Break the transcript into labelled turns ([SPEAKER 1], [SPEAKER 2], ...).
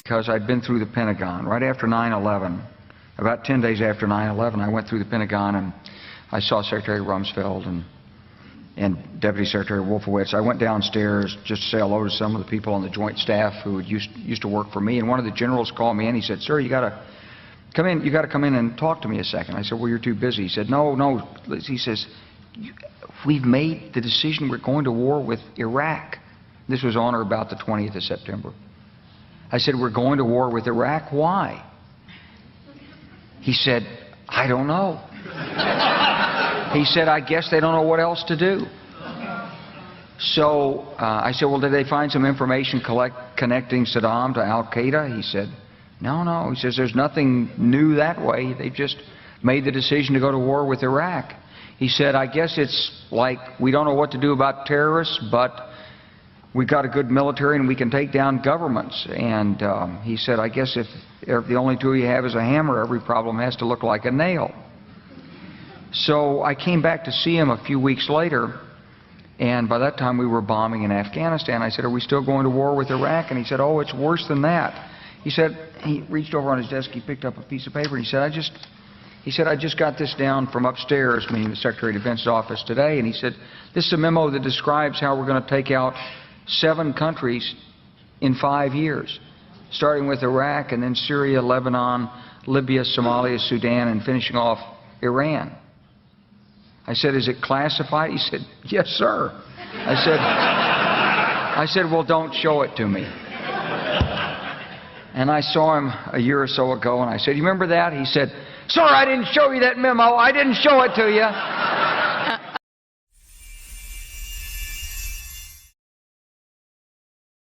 [SPEAKER 1] because I'd been through the Pentagon right after 9/11. About 10 days after 9/11, I went through the Pentagon and I saw Secretary Rumsfeld and Deputy Secretary Wolfowitz. I went downstairs just to say hello to some of the people on the Joint Staff who used to work for me, and one of the generals called me and he said, "Sir, you got to come in. You got to come in and talk to me a second." I said, "Well, you're too busy." He said, "No." He says, "We've made the decision. We're going to war with Iraq." This was on or about the 20th of September. I said, "We're going to war with Iraq. Why?" He said, "I don't know." He said, "I guess they don't know what else to do." So I said, "Well, did they find some information connecting Saddam to Al-Qaeda?" He said, No. He says, "There's nothing new that way. They just made the decision to go to war with Iraq." He said, "I guess it's like we don't know what to do about terrorists, but we've got a good military and we can take down governments." And he said, "I guess if the only tool you have is a hammer, every problem has to look like a nail." So I came back to see him a few weeks later, and by that time we were bombing in Afghanistan. I said, "Are we still going to war with Iraq?" And he said, "Oh, it's worse than that." He said, he reached over on his desk, he picked up a piece of paper, and he said, I just got this down from upstairs, meaning the Secretary of Defense's office today, and he said, "This is a memo that describes how we're going to take out 7 countries in 5 years, starting with Iraq and then Syria, Lebanon, Libya, Somalia, Sudan, and finishing off Iran." I said, "Is it classified?" He said, "Yes, sir." I said, "Well, don't show it to me." And I saw him a year or so ago, and I said, "You remember that?" He said, "Sir, I didn't show you that memo. I didn't show it to you."